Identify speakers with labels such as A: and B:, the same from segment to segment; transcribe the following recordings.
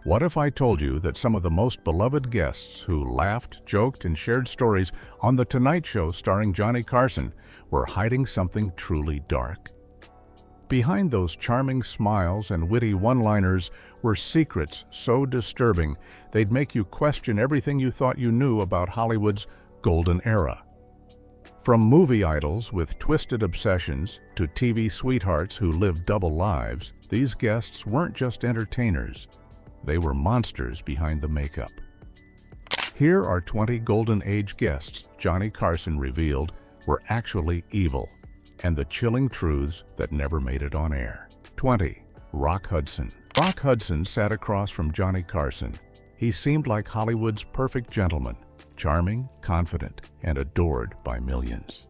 A: What if I told you that some of the most beloved guests who laughed, joked, and shared stories on The Tonight Show starring Johnny Carson were hiding something truly dark? Behind those charming smiles and witty one-liners were secrets so disturbing they'd make you question everything you thought you knew about Hollywood's golden era. From movie idols with twisted obsessions to TV sweethearts who lived double lives, these guests weren't just entertainers. They were monsters behind the makeup. Here are 20 Golden Age guests Johnny Carson revealed were actually evil, and the chilling truths that never made it on air. 20. Rock Hudson. Rock Hudson sat across from Johnny Carson. He seemed like Hollywood's perfect gentleman, charming, confident, and adored by millions.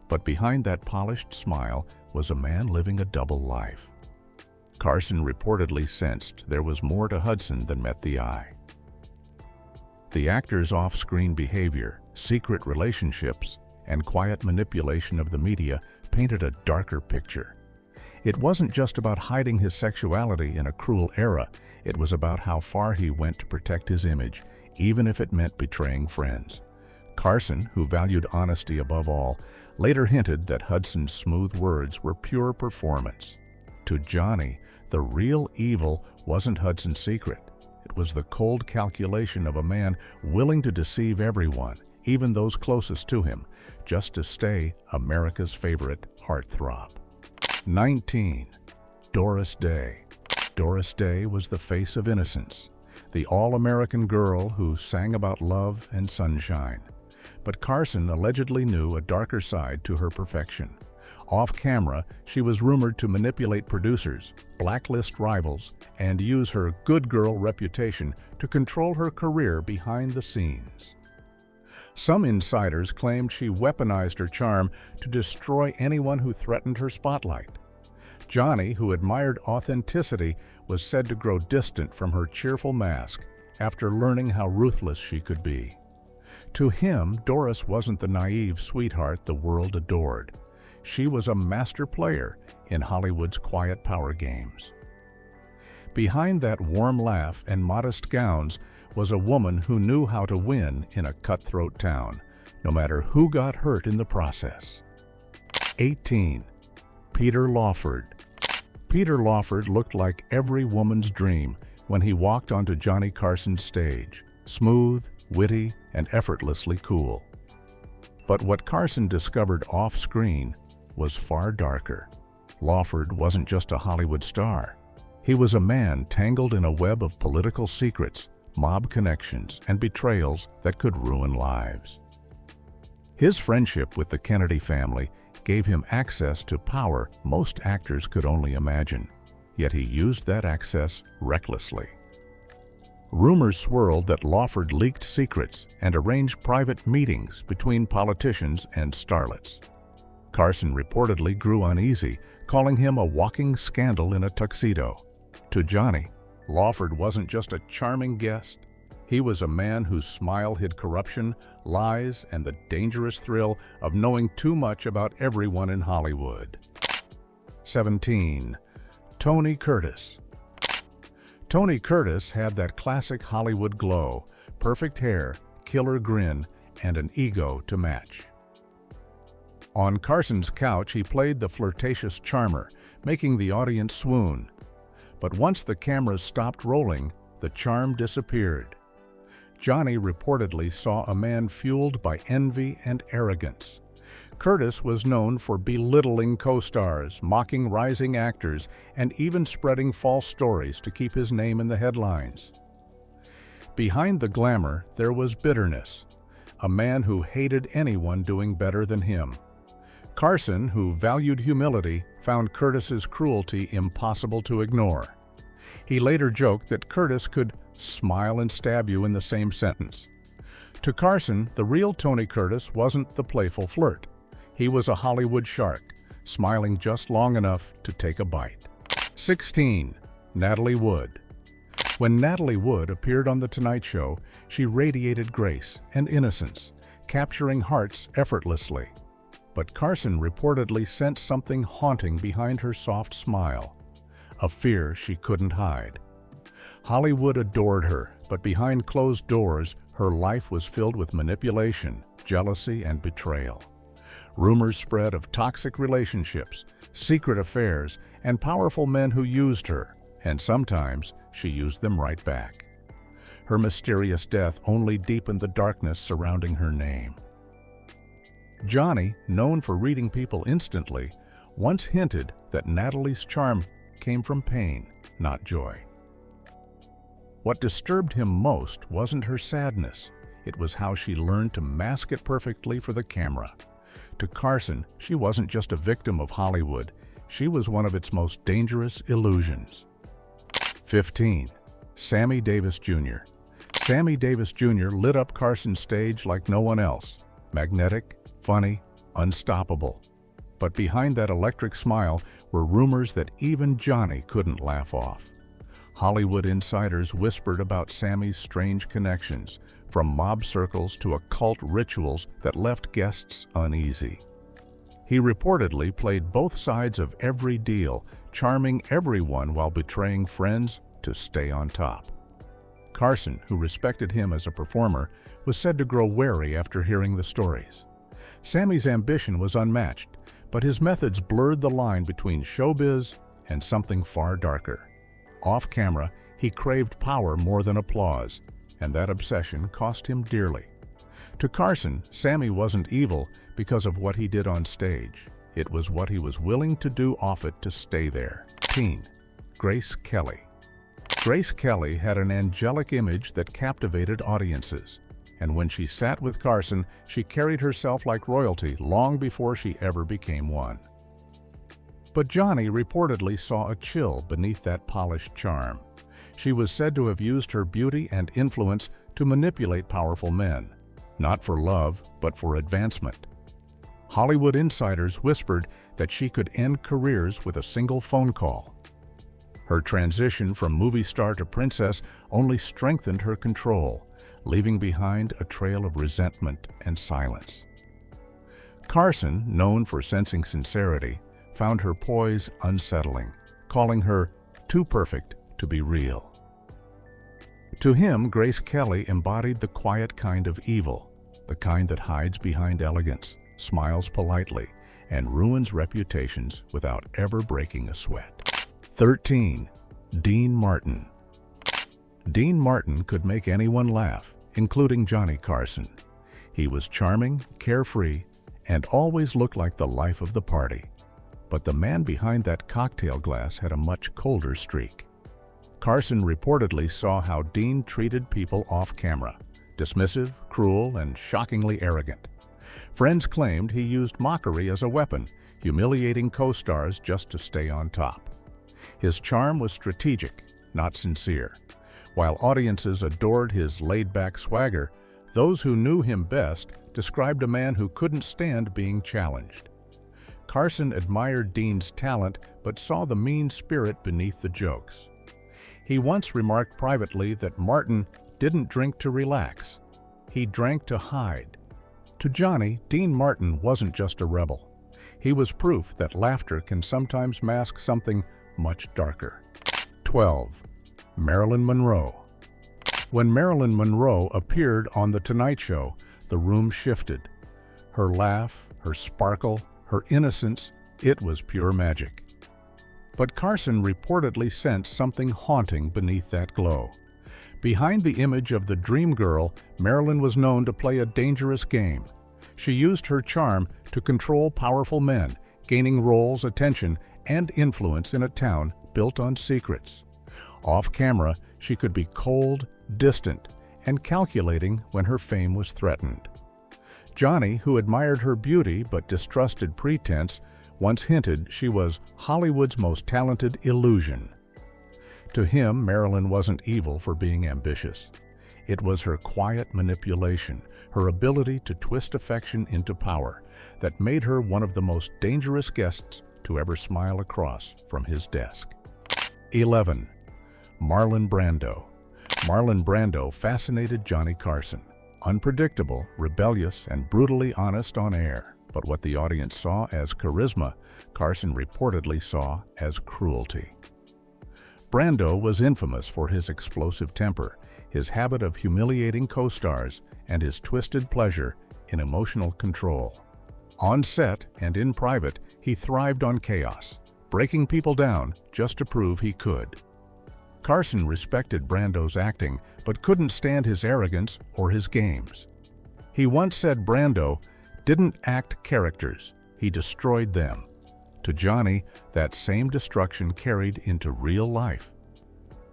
A: But behind that polished smile was a man living a double life. Carson reportedly sensed there was more to Hudson than met the eye. The actor's off-screen behavior, secret relationships, and quiet manipulation of the media painted a darker picture. It wasn't just about hiding his sexuality in a cruel era, it was about how far he went to protect his image, even if it meant betraying friends. Carson, who valued honesty above all, later hinted that Hudson's smooth words were pure performance. To Johnny, the real evil wasn't Hudson's secret. It was the cold calculation of a man willing to deceive everyone, even those closest to him, just to stay America's favorite heartthrob. 19. Doris Day. Doris Day was the face of innocence, the all-American girl who sang about love and sunshine. But Carson allegedly knew a darker side to her perfection. Off-camera, she was rumored to manipulate producers, blacklist rivals, and use her good girl reputation to control her career behind the scenes. Some insiders claimed she weaponized her charm to destroy anyone who threatened her spotlight. Johnny, who admired authenticity, was said to grow distant from her cheerful mask after learning how ruthless she could be. To him, Doris wasn't the naive sweetheart the world adored. She was a master player in Hollywood's quiet power games. Behind that warm laugh and modest gowns was a woman who knew how to win in a cutthroat town, no matter who got hurt in the process. 18. Peter Lawford. Peter Lawford looked like every woman's dream when he walked onto Johnny Carson's stage, smooth, witty, and effortlessly cool. But what Carson discovered off-screen was far darker. Lawford wasn't just a Hollywood star. He was a man tangled in a web of political secrets, mob connections, and betrayals that could ruin lives. His friendship with the Kennedy family gave him access to power most actors could only imagine, yet he used that access recklessly. Rumors swirled that Lawford leaked secrets and arranged private meetings between politicians and starlets. Carson reportedly grew uneasy, calling him a walking scandal in a tuxedo. To Johnny, Lawford wasn't just a charming guest. He was a man whose smile hid corruption, lies, and the dangerous thrill of knowing too much about everyone in Hollywood. 17. Tony Curtis. Tony Curtis had that classic Hollywood glow, perfect hair, killer grin, and an ego to match. On Carson's couch, he played the flirtatious charmer, making the audience swoon. But once the cameras stopped rolling, the charm disappeared. Johnny reportedly saw a man fueled by envy and arrogance. Curtis was known for belittling co-stars, mocking rising actors, and even spreading false stories to keep his name in the headlines. Behind the glamour, there was bitterness, a man who hated anyone doing better than him. Carson, who valued humility, found Curtis's cruelty impossible to ignore. He later joked that Curtis could smile and stab you in the same sentence. To Carson, the real Tony Curtis wasn't the playful flirt. He was a Hollywood shark, smiling just long enough to take a bite. 16. Natalie Wood. When Natalie Wood appeared on The Tonight Show, she radiated grace and innocence, capturing hearts effortlessly. But Carson reportedly sensed something haunting behind her soft smile, a fear she couldn't hide. Hollywood adored her, but behind closed doors, her life was filled with manipulation, jealousy, and betrayal. Rumors spread of toxic relationships, secret affairs, and powerful men who used her, and sometimes she used them right back. Her mysterious death only deepened the darkness surrounding her name. Johnny, known for reading people instantly, once hinted that Natalie's charm came from pain, not joy. What disturbed him most wasn't her sadness. It was how she learned to mask it perfectly for the camera. To Carson, she wasn't just a victim of Hollywood. She was one of its most dangerous illusions. 15. Sammy Davis Jr. Sammy Davis Jr. lit up Carson's stage like no one else. Magnetic, funny, unstoppable. But behind that electric smile were rumors that even Johnny couldn't laugh off. Hollywood insiders whispered about Sammy's strange connections, from mob circles to occult rituals that left guests uneasy. He reportedly played both sides of every deal, charming everyone while betraying friends to stay on top. Carson, who respected him as a performer, was said to grow wary after hearing the stories. Sammy's ambition was unmatched, but his methods blurred the line between showbiz and something far darker. Off camera, he craved power more than applause, and that obsession cost him dearly. To Carson, Sammy wasn't evil because of what he did on stage. It was what he was willing to do off it to stay there. Teen. Grace Kelly. Grace Kelly had an angelic image that captivated audiences, and when she sat with Carson, she carried herself like royalty long before she ever became one. But Johnny reportedly saw a chill beneath that polished charm. She was said to have used her beauty and influence to manipulate powerful men, not for love, but for advancement. Hollywood insiders whispered that she could end careers with a single phone call. Her transition from movie star to princess only strengthened her control, leaving behind a trail of resentment and silence. Carson, known for sensing sincerity, found her poise unsettling, calling her too perfect to be real. To him, Grace Kelly embodied the quiet kind of evil, the kind that hides behind elegance, smiles politely, and ruins reputations without ever breaking a sweat. 13. Dean Martin. Dean Martin could make anyone laugh, including Johnny Carson. He was charming, carefree, and always looked like the life of the party. But the man behind that cocktail glass had a much colder streak. Carson reportedly saw how Dean treated people off camera, dismissive, cruel, and shockingly arrogant. Friends claimed he used mockery as a weapon, humiliating co-stars just to stay on top. His charm was strategic, not sincere. While audiences adored his laid-back swagger, those who knew him best described a man who couldn't stand being challenged. Carson admired Dean's talent, but saw the mean spirit beneath the jokes. He once remarked privately that Martin didn't drink to relax. He drank to hide. To Johnny, Dean Martin wasn't just a rebel. He was proof that laughter can sometimes mask something much darker. 12. Marilyn Monroe. When Marilyn Monroe appeared on The Tonight Show, the room shifted. Her laugh, her sparkle, her innocence, it was pure magic. But Carson reportedly sensed something haunting beneath that glow. Behind the image of the dream girl, Marilyn was known to play a dangerous game. She used her charm to control powerful men, gaining roles, attention, and influence in a town built on secrets. Off camera, she could be cold, distant, and calculating when her fame was threatened. Johnny, who admired her beauty but distrusted pretense, once hinted she was Hollywood's most talented illusion. To him, Marilyn wasn't evil for being ambitious. It was her quiet manipulation, her ability to twist affection into power, that made her one of the most dangerous guests to ever smile across from his desk. 11. Marlon Brando. Marlon Brando fascinated Johnny Carson. Unpredictable, rebellious, and brutally honest on air. But what the audience saw as charisma, Carson reportedly saw as cruelty. Brando was infamous for his explosive temper, his habit of humiliating co-stars, and his twisted pleasure in emotional control. On set and in private, he thrived on chaos, breaking people down just to prove he could. Carson respected Brando's acting, but couldn't stand his arrogance or his games. He once said Brando didn't act characters, he destroyed them. To Johnny, that same destruction carried into real life.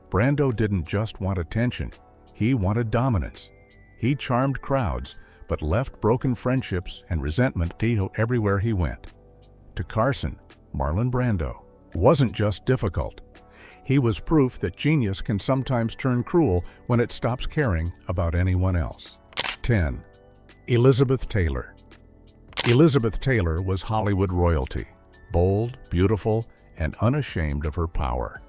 A: Brando didn't just want attention, he wanted dominance. He charmed crowds, but left broken friendships and resentment everywhere he went. To Carson, Marlon Brando wasn't just difficult. He was proof that genius can sometimes turn cruel when it stops caring about anyone else. 10. Elizabeth Taylor. Elizabeth Taylor was Hollywood royalty, bold, beautiful, and unashamed of her power.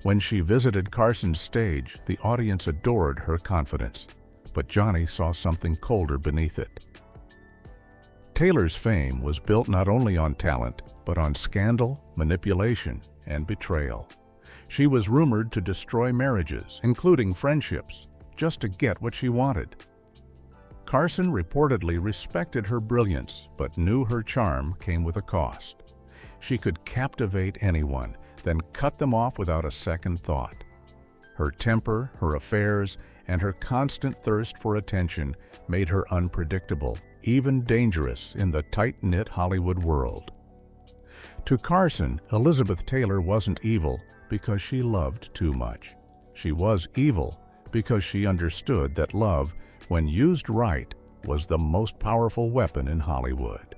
A: When she visited Carson's stage, the audience adored her confidence, but Johnny saw something colder beneath it. Taylor's fame was built not only on talent, but on scandal, manipulation, and betrayal. She was rumored to destroy marriages, including friendships, just to get what she wanted. Carson reportedly respected her brilliance, but knew her charm came with a cost. She could captivate anyone, then cut them off without a second thought. Her temper, her affairs, and her constant thirst for attention made her unpredictable, even dangerous in the tight-knit Hollywood world. To Carson, Elizabeth Taylor wasn't evil because she loved too much. She was evil because she understood that love, when used right, was the most powerful weapon in Hollywood.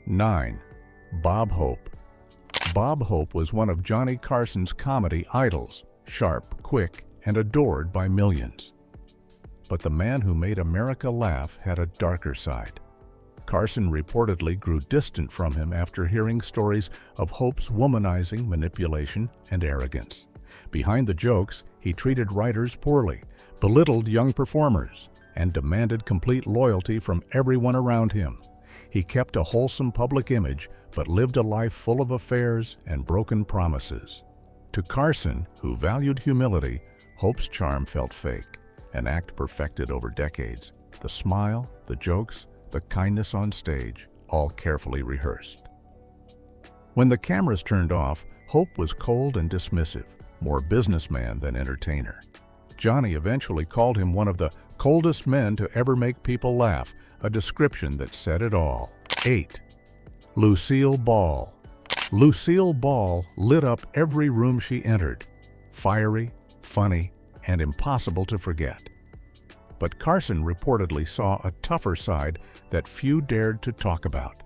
A: 9. Bob Hope. Bob Hope was one of Johnny Carson's comedy idols, sharp, quick, and adored by millions. But the man who made America laugh had a darker side. Carson reportedly grew distant from him after hearing stories of Hope's womanizing manipulation and arrogance. Behind the jokes, he treated writers poorly, belittled young performers, and demanded complete loyalty from everyone around him. He kept a wholesome public image, but lived a life full of affairs and broken promises. To Carson, who valued humility, Hope's charm felt fake, an act perfected over decades. The smile, the jokes, the kindness on stage, all carefully rehearsed. When the cameras turned off, Hope was cold and dismissive, more businessman than entertainer. Johnny eventually called him one of the coldest men to ever make people laugh, a description that said it all. 8. Lucille Ball. Lucille Ball lit up every room she entered, fiery, funny, and impossible to forget. But Carson reportedly saw a tougher side that few dared to talk about.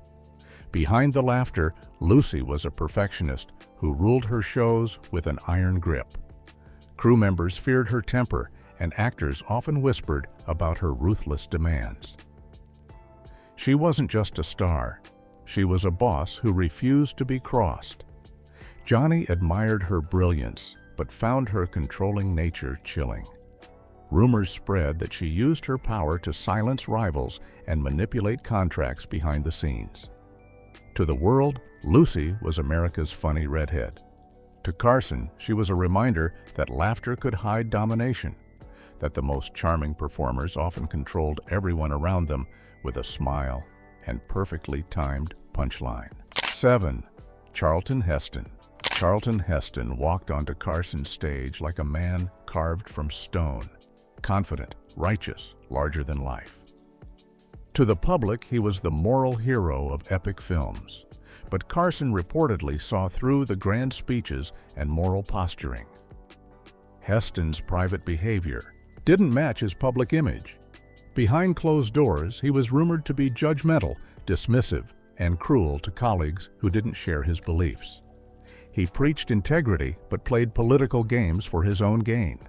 A: Behind the laughter, Lucy was a perfectionist who ruled her shows with an iron grip. Crew members feared her temper, and actors often whispered about her ruthless demands. She wasn't just a star. She was a boss who refused to be crossed. Johnny admired her brilliance, but found her controlling nature chilling. Rumors spread that she used her power to silence rivals and manipulate contracts behind the scenes. To the world, Lucy was America's funny redhead. To Carson, she was a reminder that laughter could hide domination, that the most charming performers often controlled everyone around them with a smile and perfectly timed punchline. 7. Charlton Heston. Charlton Heston walked onto Carson's stage like a man carved from stone, confident, righteous, larger than life. To the public, he was the moral hero of epic films, but Carson reportedly saw through the grand speeches and moral posturing. Heston's private behavior didn't match his public image. Behind closed doors, he was rumored to be judgmental, dismissive, and cruel to colleagues who didn't share his beliefs. He preached integrity but played political games for his own gain.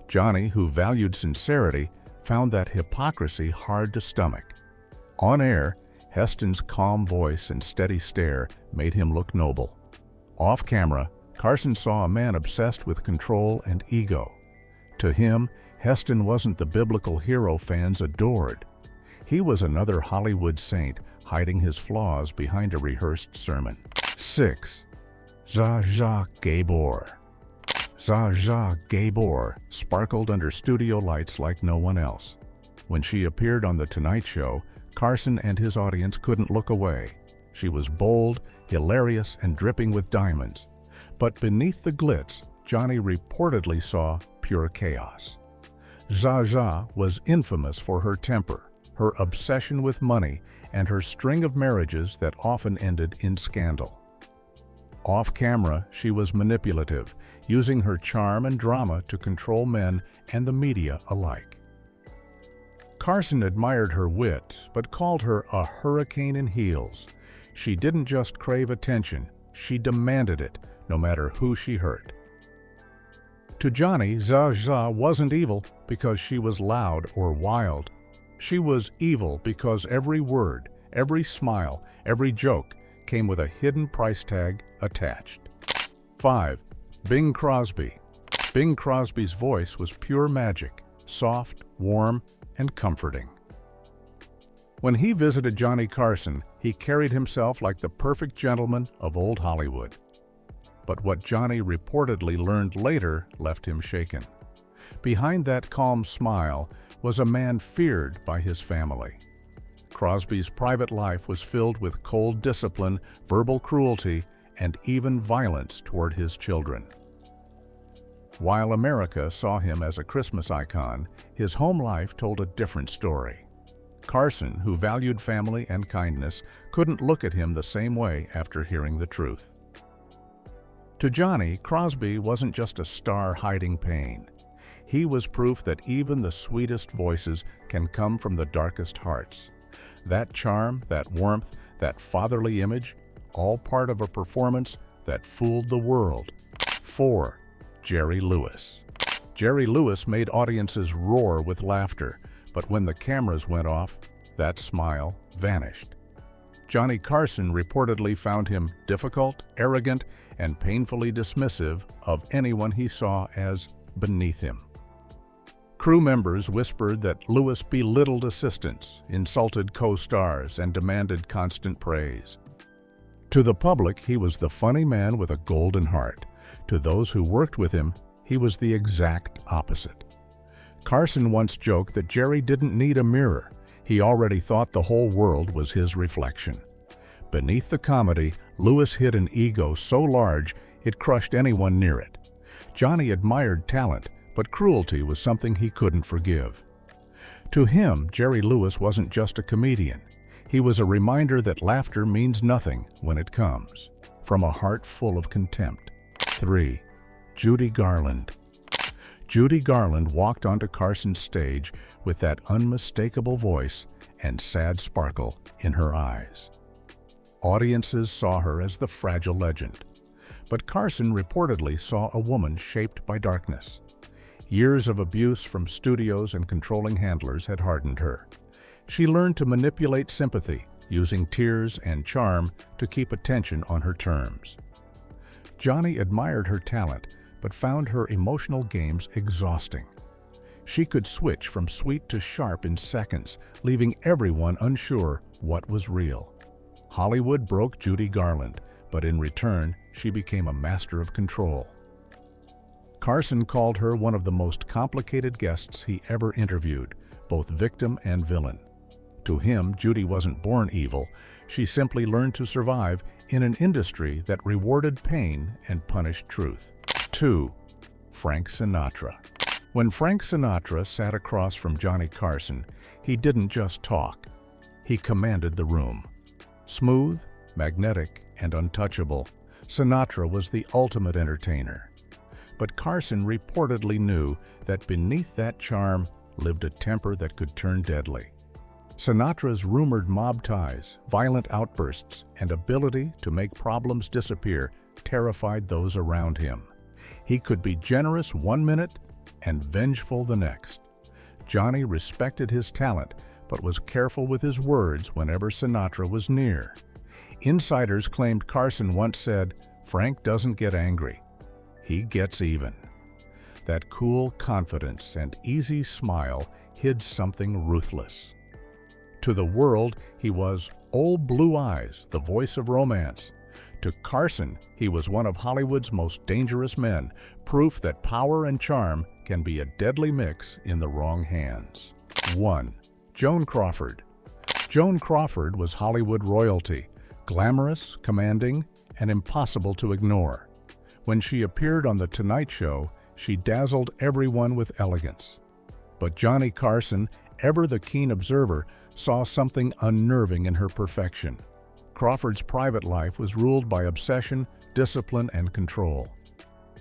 A: Johnny, who valued sincerity, found that hypocrisy hard to stomach. On air, Heston's calm voice and steady stare made him look noble. Off camera, Carson saw a man obsessed with control and ego. To him, Heston wasn't the biblical hero fans adored. He was another Hollywood saint hiding his flaws behind a rehearsed sermon. 6. Zsa Zsa Gabor. Zsa Zsa Gabor sparkled under studio lights like no one else. When she appeared on The Tonight Show, Carson and his audience couldn't look away. She was bold, hilarious, and dripping with diamonds. But beneath the glitz, Johnny reportedly saw pure chaos. Zsa Zsa was infamous for her temper, her obsession with money, and her string of marriages that often ended in scandal. Off camera, she was manipulative, using her charm and drama to control men and the media alike. Carson admired her wit, but called her a hurricane in heels. She didn't just crave attention, she demanded it, no matter who she hurt. To Johnny, Zsa Zsa wasn't evil because she was loud or wild. She was evil because every word, every smile, every joke came with a hidden price tag attached. 5. Bing Crosby. Bing Crosby's voice was pure magic, soft, warm, and comforting. When he visited Johnny Carson, he carried himself like the perfect gentleman of old Hollywood. But what Johnny reportedly learned later left him shaken. Behind that calm smile was a man feared by his family. Crosby's private life was filled with cold discipline, verbal cruelty, and even violence toward his children. While America saw him as a Christmas icon, his home life told a different story. Carson, who valued family and kindness, couldn't look at him the same way after hearing the truth. To Johnny, Crosby wasn't just a star hiding pain. He was proof that even the sweetest voices can come from the darkest hearts. That charm, that warmth, that fatherly image, all part of a performance that fooled the world. 4. Jerry Lewis. Jerry Lewis made audiences roar with laughter, but when the cameras went off, that smile vanished. Johnny Carson reportedly found him difficult, arrogant, and painfully dismissive of anyone he saw as beneath him. Crew members whispered that Lewis belittled assistants, insulted co-stars, and demanded constant praise. To the public, he was the funny man with a golden heart. To those who worked with him, he was the exact opposite. Carson once joked that Jerry didn't need a mirror. He already thought the whole world was his reflection. Beneath the comedy, Lewis hid an ego so large it crushed anyone near it. Johnny admired talent, but cruelty was something he couldn't forgive. To him, Jerry Lewis wasn't just a comedian. He was a reminder that laughter means nothing when it comes from a heart full of contempt. 3. Judy Garland. Judy Garland walked onto Carson's stage with that unmistakable voice and sad sparkle in her eyes. Audiences saw her as the fragile legend, but Carson reportedly saw a woman shaped by darkness. Years of abuse from studios and controlling handlers had hardened her. She learned to manipulate sympathy, using tears and charm to keep attention on her terms. Johnny admired her talent, but found her emotional games exhausting. She could switch from sweet to sharp in seconds, leaving everyone unsure what was real. Hollywood broke Judy Garland, but in return, she became a master of control. Carson called her one of the most complicated guests he ever interviewed, both victim and villain. To him, Judy wasn't born evil. She simply learned to survive in an industry that rewarded pain and punished truth. 2. Frank Sinatra. When Frank Sinatra sat across from Johnny Carson, he didn't just talk. He commanded the room. Smooth, magnetic, and untouchable, Sinatra was the ultimate entertainer. But Carson reportedly knew that beneath that charm lived a temper that could turn deadly. Sinatra's rumored mob ties, violent outbursts, and ability to make problems disappear terrified those around him. He could be generous one minute and vengeful the next. Johnny respected his talent, but was careful with his words whenever Sinatra was near. Insiders claimed Carson once said, "Frank doesn't get angry. He gets even." That cool confidence and easy smile hid something ruthless. To the world, he was Old Blue Eyes, the voice of romance. To Carson, he was one of Hollywood's most dangerous men, proof that power and charm can be a deadly mix in the wrong hands. 1. Joan Crawford. Joan Crawford was Hollywood royalty, glamorous, commanding, and impossible to ignore. When she appeared on The Tonight Show, she dazzled everyone with elegance. But Johnny Carson, ever the keen observer, saw something unnerving in her perfection. Crawford's private life was ruled by obsession, discipline, and control.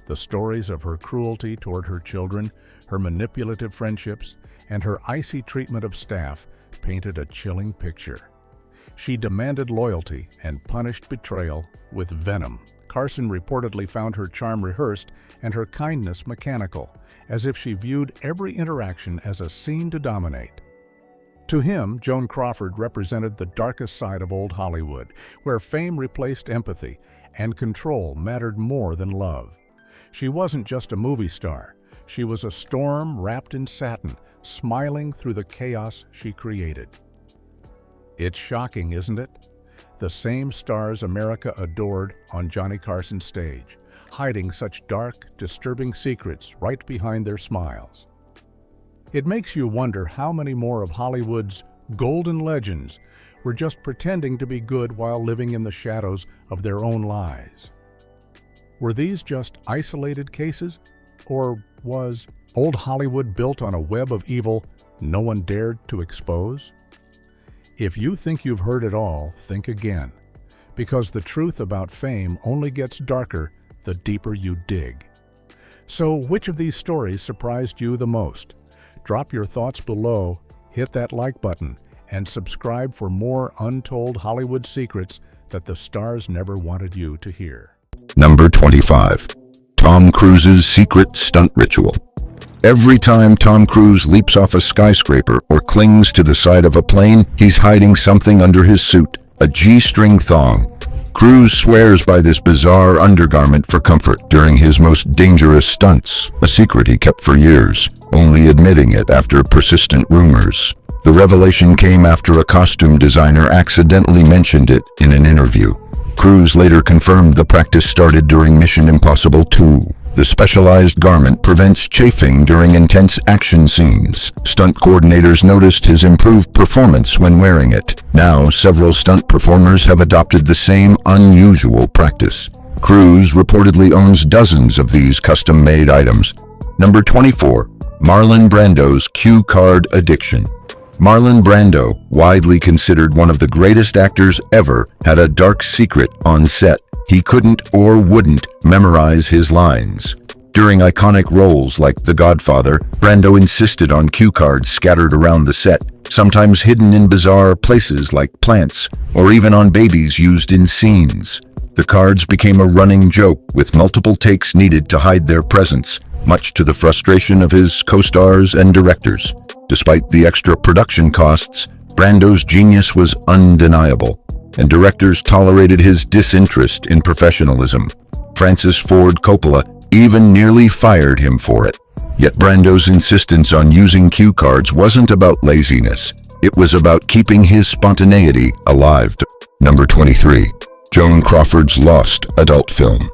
A: The stories of her cruelty toward her children, her manipulative friendships, and her icy treatment of staff painted a chilling picture. She demanded loyalty and punished betrayal with venom. Carson reportedly found her charm rehearsed and her kindness mechanical, as if she viewed every interaction as a scene to dominate. To him, Joan Crawford represented the darkest side of old Hollywood, where fame replaced empathy and control mattered more than love. She wasn't just a movie star. She was a storm wrapped in satin, smiling through the chaos she created. It's shocking, isn't it? The same stars America adored on Johnny Carson's stage, hiding such dark, disturbing secrets right behind their smiles. It makes you wonder how many more of Hollywood's golden legends were just pretending to be good while living in the shadows of their own lies. Were these just isolated cases, or was old Hollywood built on a web of evil no one dared to expose? If you think you've heard it all, think again, because the truth about fame only gets darker the deeper you dig. So, which of these stories surprised you the most? Drop your thoughts below, hit that like button, and subscribe for more untold Hollywood secrets that the stars never wanted you to hear.
B: Number 25. Tom Cruise's secret stunt ritual. Every time Tom Cruise leaps off a skyscraper or clings to the side of a plane, he's hiding something under his suit, a G-string thong. Cruise swears by this bizarre undergarment for comfort during his most dangerous stunts, a secret he kept for years, only admitting it after persistent rumors. The revelation came after a costume designer accidentally mentioned it in an interview. Cruise later confirmed the practice started during Mission Impossible 2. The specialized garment prevents chafing during intense action scenes. Stunt coordinators noticed his improved performance when wearing it. Now, several stunt performers have adopted the same unusual practice. Cruise reportedly owns dozens of these custom-made items. Number 24. Marlon Brando's cue card addiction. Marlon Brando, widely considered one of the greatest actors ever, had a dark secret on set. He couldn't or wouldn't memorize his lines. During iconic roles like The Godfather, Brando insisted on cue cards scattered around the set, sometimes hidden in bizarre places like plants, or even on babies used in scenes. The cards became a running joke, with multiple takes needed to hide their presence, much to the frustration of his co-stars and directors. Despite the extra production costs, Brando's genius was undeniable, and directors tolerated his disinterest in professionalism. Francis Ford Coppola even nearly fired him for it. Yet Brando's insistence on using cue cards wasn't about laziness. It was about keeping his spontaneity alive. Number 23. Joan Crawford's lost adult film.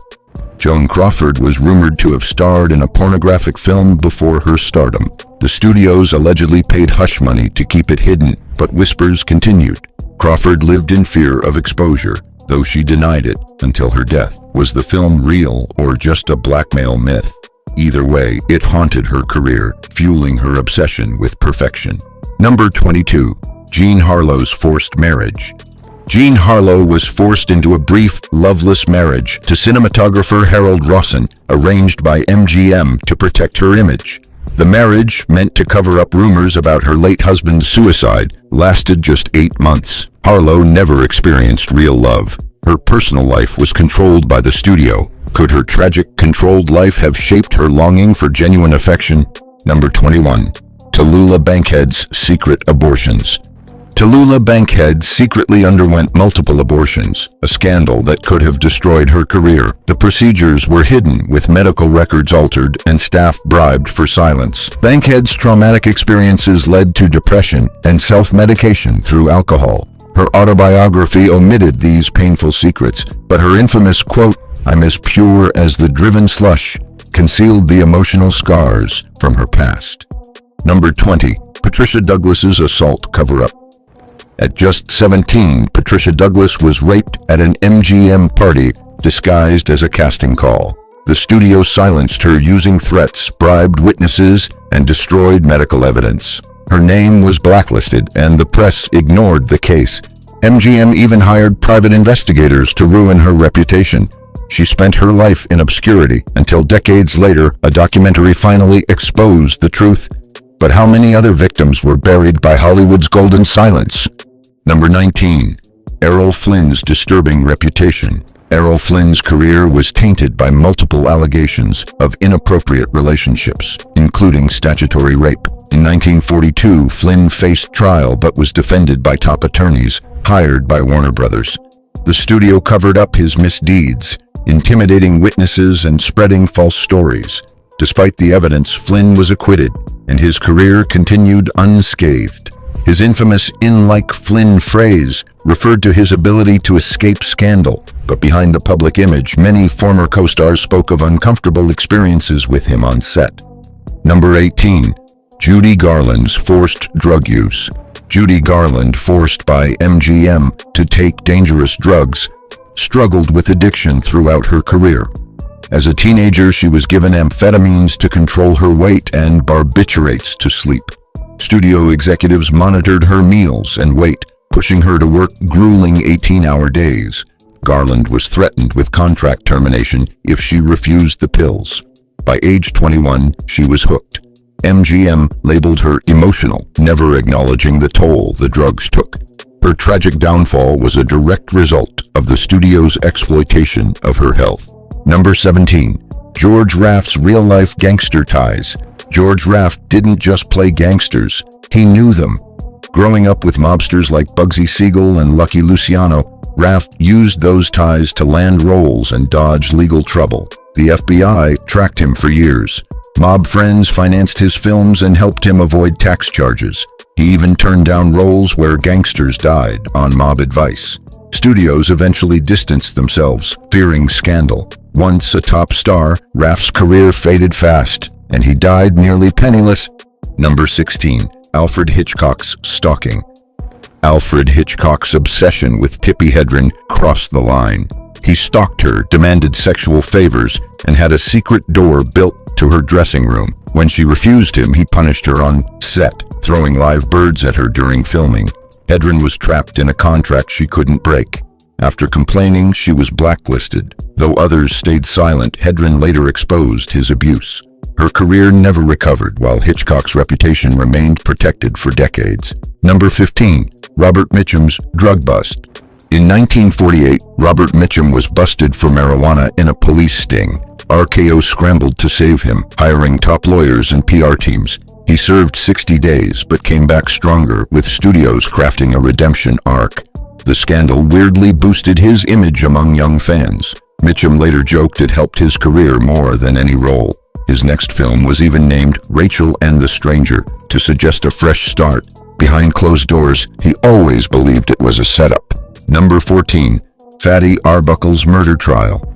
B: Joan Crawford was rumored to have starred in a pornographic film before her stardom. The studios allegedly paid hush money to keep it hidden, but whispers continued. Crawford lived in fear of exposure, though she denied it until her death. Was the film real or just a blackmail myth? Either way, it haunted her career, fueling her obsession with perfection. Number 22. Jean Harlow's forced marriage. Jean Harlow was forced into a brief, loveless marriage to cinematographer Harold Rawson, arranged by MGM to protect her image. The marriage, meant to cover up rumors about her late husband's suicide, lasted just 8 months. Harlow never experienced real love. Her personal life was controlled by the studio. Could her tragic, controlled life have shaped her longing for genuine affection? Number 21. Tallulah Bankhead's secret abortions. Tallulah Bankhead secretly underwent multiple abortions, a scandal that could have destroyed her career. The procedures were hidden, with medical records altered and staff bribed for silence. Bankhead's traumatic experiences led to depression and self-medication through alcohol. Her autobiography omitted these painful secrets, but her infamous quote, "I'm as pure as the driven slush," concealed the emotional scars from her past. Number 20. Patricia Douglas's assault cover-up. At just 17, Patricia Douglas was raped at an MGM party disguised as a casting call. The studio silenced her using threats, bribed witnesses, and destroyed medical evidence. Her name was blacklisted, and the press ignored the case. MGM even hired private investigators to ruin her reputation. She spent her life in obscurity until decades later, a documentary finally exposed the truth. But how many other victims were buried by Hollywood's golden silence? Number 19. Errol Flynn's disturbing reputation. Errol Flynn's career was tainted by multiple allegations of inappropriate relationships, including statutory rape. In 1942, Flynn faced trial but was defended by top attorneys hired by Warner Brothers. The studio covered up his misdeeds, intimidating witnesses and spreading false stories. Despite the evidence, Flynn was acquitted, and his career continued unscathed. His infamous "in like Flynn" phrase referred to his ability to escape scandal, but behind the public image, many former co-stars spoke of uncomfortable experiences with him on set. Number 18. Judy Garland's forced drug use. Judy Garland, forced by MGM to take dangerous drugs, struggled with addiction throughout her career. As a teenager, she was given amphetamines to control her weight and barbiturates to sleep. Studio executives monitored her meals and weight, pushing her to work grueling 18-hour days. Garland was threatened with contract termination if she refused the pills. By age 21, she was hooked. MGM labeled her emotional, never acknowledging the toll the drugs took. Her tragic downfall was a direct result of the studio's exploitation of her health. Number 17. George Raft's real-life gangster ties. George Raft didn't just play gangsters, he knew them. Growing up with mobsters like Bugsy Siegel and Lucky Luciano, Raft used those ties to land roles and dodge legal trouble. The FBI tracked him for years. Mob friends financed his films and helped him avoid tax charges. He even turned down roles where gangsters died on mob advice. Studios eventually distanced themselves, fearing scandal. Once a top star, Raft's career faded fast, and he died nearly penniless. Number 16. Alfred Hitchcock's stalking. Alfred Hitchcock's obsession with Tippi Hedren crossed the line. He stalked her, demanded sexual favors, and had a secret door built to her dressing room. When she refused him, he punished her on set, throwing live birds at her during filming. Hedren was trapped in a contract she couldn't break. After complaining, she was blacklisted. Though others stayed silent, Hedren later exposed his abuse. Her career never recovered, while Hitchcock's reputation remained protected for decades. Number 15. Robert Mitchum's drug bust. In 1948, Robert Mitchum was busted for marijuana in a police sting. RKO scrambled to save him, hiring top lawyers and PR teams. He served 60 days, but came back stronger, with studios crafting a redemption arc. The scandal weirdly boosted his image among young fans. Mitchum later joked it helped his career more than any role. His next film was even named Rachel and the Stranger, to suggest a fresh start. Behind closed doors, he always believed it was a setup. Number 14. Fatty Arbuckle's murder trial.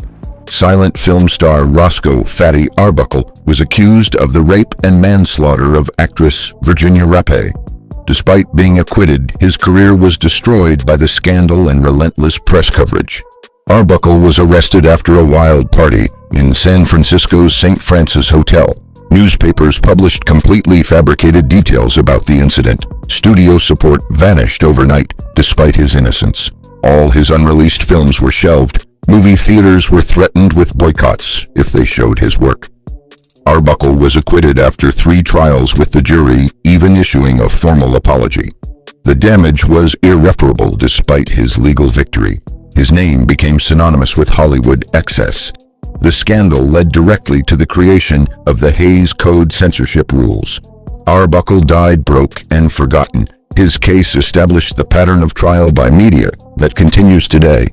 B: Silent film star Roscoe "Fatty" Arbuckle was accused of the rape and manslaughter of actress Virginia Rappe. Despite being acquitted, his career was destroyed by the scandal and relentless press coverage. Arbuckle was arrested after a wild party in San Francisco's St. Francis Hotel. Newspapers published completely fabricated details about the incident. Studio support vanished overnight, despite his innocence. All his unreleased films were shelved. Movie theaters were threatened with boycotts if they showed his work. Arbuckle was acquitted after 3 trials with the jury, even issuing a formal apology. The damage was irreparable despite his legal victory. His name became synonymous with Hollywood excess. The scandal led directly to the creation of the Hays Code censorship rules. Arbuckle died broke and forgotten. His case established the pattern of trial by media that continues today.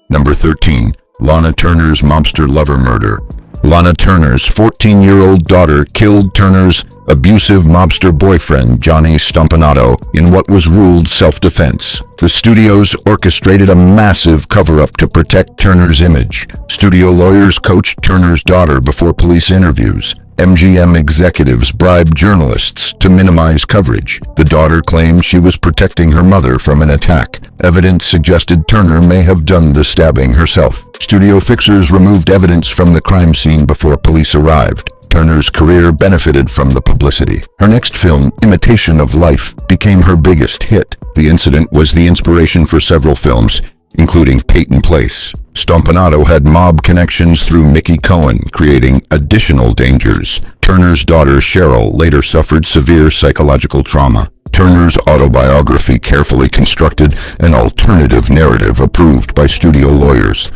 B: Number 13. Lana Turner's mobster lover murder. Lana Turner's 14-year-old daughter killed Turner's abusive mobster boyfriend Johnny Stompanato in what was ruled self-defense. The studios orchestrated a massive cover-up to protect Turner's image. Studio lawyers coached Turner's daughter before police interviews. MGM executives bribed journalists to minimize coverage. The daughter claimed she was protecting her mother from an attack. Evidence suggested Turner may have done the stabbing herself. Studio fixers removed evidence from the crime scene before police arrived. Turner's career benefited from the publicity. Her next film, Imitation of Life, became her biggest hit. The incident was the inspiration for several films, including Peyton Place. Stompanato had mob connections through Mickey Cohen, creating additional dangers. Turner's daughter Cheryl later suffered severe psychological trauma. Turner's autobiography carefully constructed an alternative narrative approved by studio lawyers.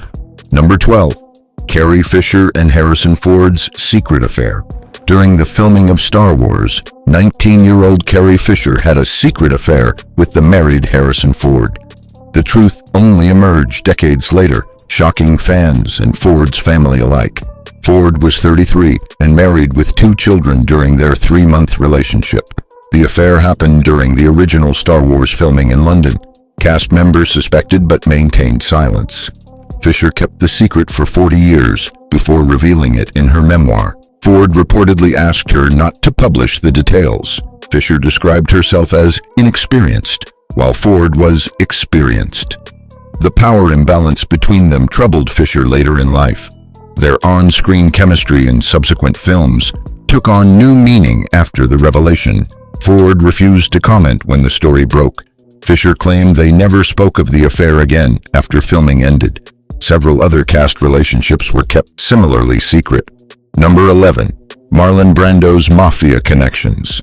B: Number 12. Carrie Fisher and Harrison Ford's secret affair. During the filming of Star Wars, 19-year-old Carrie Fisher had a secret affair with the married Harrison Ford. The truth only emerged decades later, shocking fans and Ford's family alike. Ford was 33 and married with 2 children during their 3-month relationship. The affair happened during the original Star Wars filming in London. Cast members suspected but maintained silence. Fisher kept the secret for 40 years before revealing it in her memoir. Ford reportedly asked her not to publish the details. Fisher described herself as inexperienced, while Ford was experienced. The power imbalance between them troubled Fisher later in life. Their on-screen chemistry in subsequent films took on new meaning after the revelation. Ford refused to comment when the story broke. Fisher claimed they never spoke of the affair again after filming ended. Several other cast relationships were kept similarly secret. Number 11. Marlon Brando's Mafia Connections.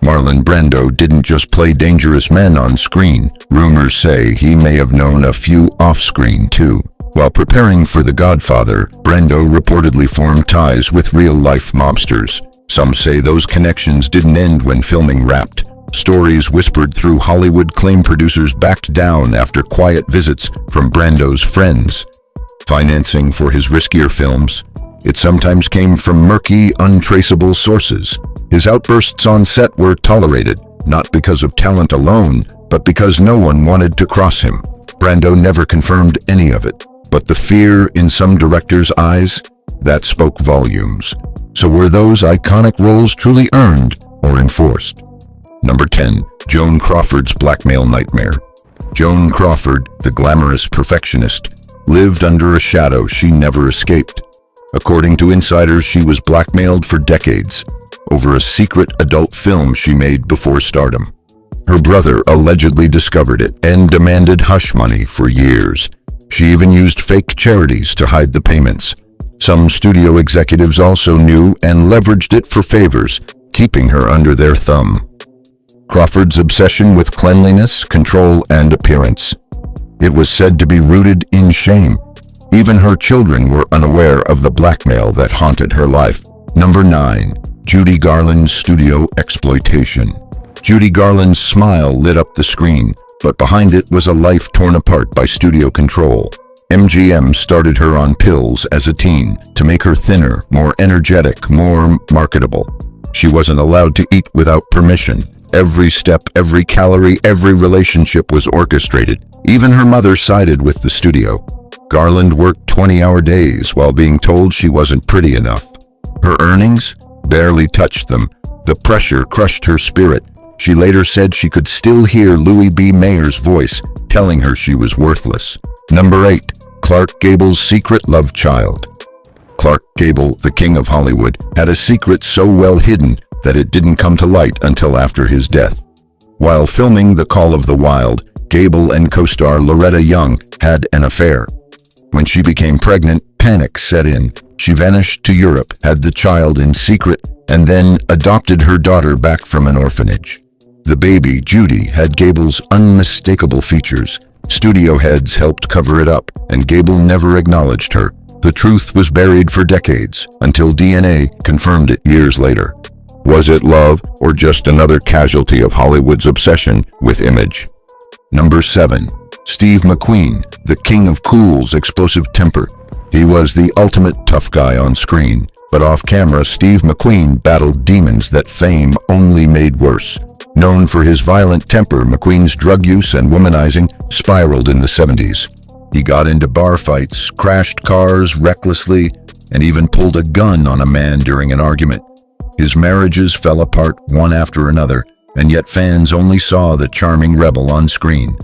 B: Marlon Brando didn't just play dangerous men on screen. Rumors say he may have known a few off-screen too. While preparing for The Godfather, Brando reportedly formed ties with real-life mobsters. Some say those connections didn't end when filming wrapped. Stories whispered through Hollywood claim producers backed down after quiet visits from Brando's friends. Financing for his riskier films, it sometimes came from murky, untraceable sources. His outbursts on set were tolerated, not because of talent alone, but because no one wanted to cross him. Brando never confirmed any of it, but the fear in some directors' eyes, that spoke volumes. So were those iconic roles truly earned or enforced? Number 10. Joan Crawford's blackmail nightmare. Joan Crawford, the glamorous perfectionist, lived under a shadow she never escaped. According to insiders, she was blackmailed for decades over a secret adult film she made before stardom. Her brother allegedly discovered it and demanded hush money for years. She even used fake charities to hide the payments. Some studio executives also knew and leveraged it for favors, keeping her under their thumb. Crawford's obsession with cleanliness, control, and appearance. It was said to be rooted in shame. Even her children were unaware of the blackmail that haunted her life. Number 9. Judy Garland's studio exploitation. Judy Garland's smile lit up the screen, but behind it was a life torn apart by studio control. MGM started her on pills as a teen to make her thinner, more energetic, more marketable. She wasn't allowed to eat without permission. Every step, every calorie, every relationship was orchestrated. Even her mother sided with the studio. Garland worked 20-hour days while being told she wasn't pretty enough. Her earnings barely touched them. The pressure crushed her spirit. She later said she could still hear Louis B. Mayer's voice telling her she was worthless. Number 8. Clark Gable's secret love child. Clark Gable, the king of Hollywood, had a secret so well hidden that it didn't come to light until after his death. While filming The Call of the Wild, Gable and co-star Loretta Young had an affair. When she became pregnant, panic set in. She vanished to Europe, had the child in secret, and then adopted her daughter back from an orphanage. The baby, Judy, had Gable's unmistakable features. Studio heads helped cover it up, and Gable never acknowledged her. The truth was buried for decades, until DNA confirmed it years later. Was it love, or just another casualty of Hollywood's obsession with image? Number 7. Steve McQueen, the king of cool's explosive temper. He was the ultimate tough guy on screen, but off-camera, Steve McQueen battled demons that fame only made worse. Known for his violent temper, McQueen's drug use and womanizing spiraled in the 70s. He got into bar fights, crashed cars recklessly, and even pulled a gun on a man during an argument. His marriages fell apart one after another, and yet fans only saw the charming rebel on screen.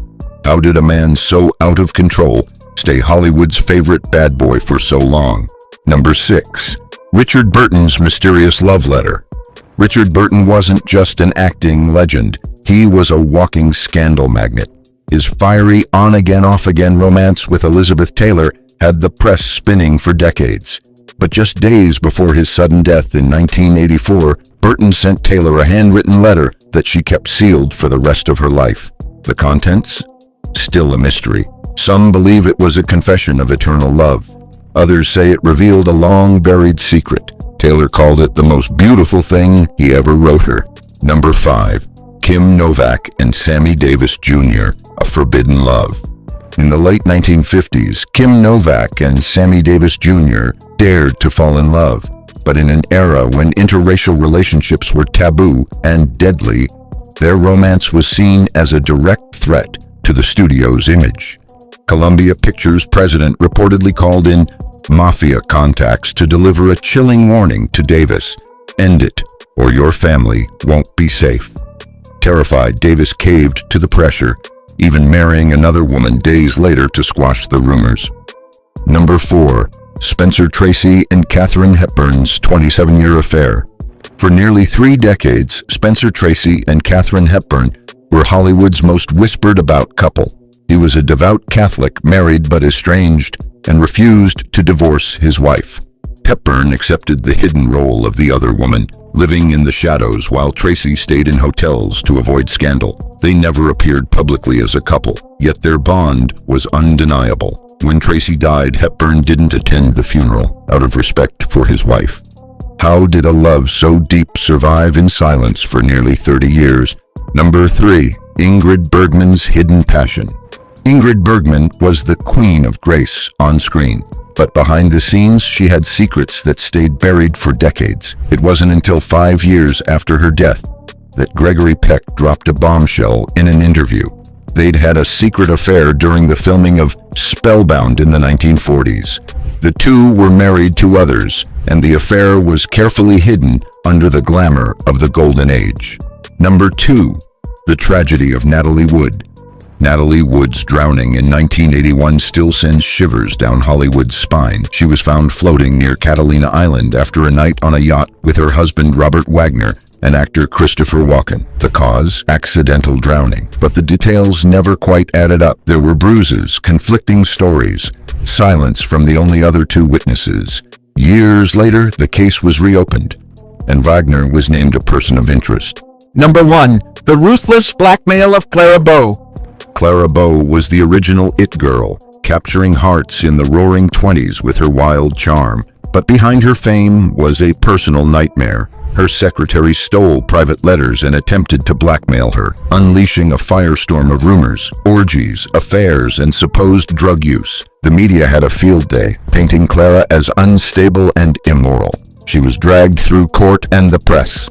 B: How did a man so out of control stay Hollywood's favorite bad boy for so long? Number 6. Richard Burton's mysterious love letter. Richard Burton wasn't just an acting legend. He was a walking scandal magnet. His fiery on-again, off-again romance with Elizabeth Taylor had the press spinning for decades. But just days before his sudden death in 1984, Burton sent Taylor a handwritten letter that she kept sealed for the rest of her life. The contents? Still a mystery. Some believe it was a confession of eternal love. Others say it revealed a long-buried secret. Taylor called it the most beautiful thing he ever wrote her. Number 5. Kim Novak and Sammy Davis Jr., A Forbidden Love. In the late 1950s, Kim Novak and Sammy Davis Jr. dared to fall in love. But in an era when interracial relationships were taboo and deadly, their romance was seen as a direct threat to the studio's image. Columbia Pictures president reportedly called in mafia contacts to deliver a chilling warning to Davis: "End it, or your family won't be safe." Terrified, Davis caved to the pressure, even marrying another woman days later to squash the rumors. Number 4. Spencer Tracy and Katharine Hepburn's 27-year affair. For nearly 3 decades, Spencer Tracy and Katharine Hepburn were Hollywood's most whispered-about couple. He was a devout Catholic, married but estranged, and refused to divorce his wife. Hepburn accepted the hidden role of the other woman, living in the shadows while Tracy stayed in hotels to avoid scandal. They never appeared publicly as a couple, yet their bond was undeniable. When Tracy died, Hepburn didn't attend the funeral, out of respect for his wife. How did a love so deep survive in silence for nearly 30 years? Number 3. Ingrid Bergman's hidden passion. Ingrid Bergman was the queen of grace on screen, but behind the scenes she had secrets that stayed buried for decades. It wasn't until 5 years after her death that Gregory Peck dropped a bombshell in an interview. They'd had a secret affair during the filming of Spellbound in the 1940s. The two were married to others, and the affair was carefully hidden under the glamour of the Golden Age. Number 2. The tragedy of Natalie Wood. Natalie Wood's drowning in 1981 still sends shivers down Hollywood's spine. She was found floating near Catalina Island after a night on a yacht with her husband Robert Wagner and actor Christopher Walken. The cause? Accidental drowning. But the details never quite added up. There were bruises, conflicting stories, silence from the only other 2 witnesses. Years later, the case was reopened, and Wagner was named a person of interest.
C: Number 1. The ruthless blackmail of Clara Bow.
B: Clara Bow was the original it girl, capturing hearts in the roaring 20s with her wild charm. But behind her fame was a personal nightmare. Her secretary stole private letters and attempted to blackmail her, unleashing a firestorm of rumors, orgies, affairs, and supposed drug use. The media had a field day, painting Clara as unstable and immoral. She was dragged through court and the press.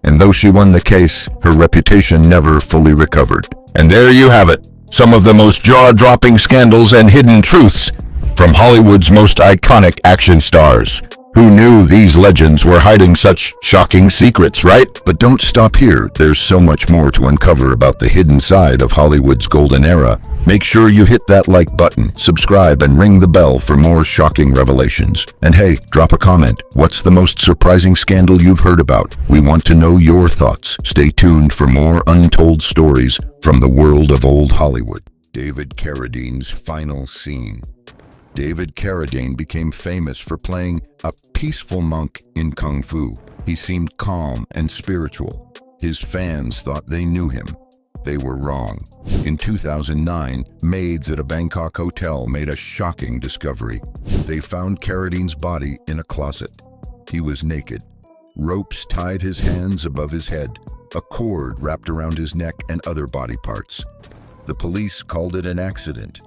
B: And though she won the case, her reputation never fully recovered. And there you have it, some of the most jaw-dropping scandals and hidden truths from Hollywood's most iconic action stars. Who knew these legends were hiding such shocking secrets, right? But don't stop here. There's so much more to uncover about the hidden side of Hollywood's golden era. Make sure you hit that like button, subscribe, and ring the bell for more shocking revelations. And hey, drop a comment. What's the most surprising scandal you've heard about? We want to know your thoughts. Stay tuned for more untold stories from the world of old Hollywood. David Carradine's final scene. David Carradine became famous for playing a peaceful monk in Kung Fu. He seemed calm and spiritual. His fans thought they knew him. They were wrong. In 2009, maids at a Bangkok hotel made a shocking discovery. They found Carradine's body in a closet. He was naked. Ropes tied his hands above his head, a cord wrapped around his neck and other body parts. The police called it an accident,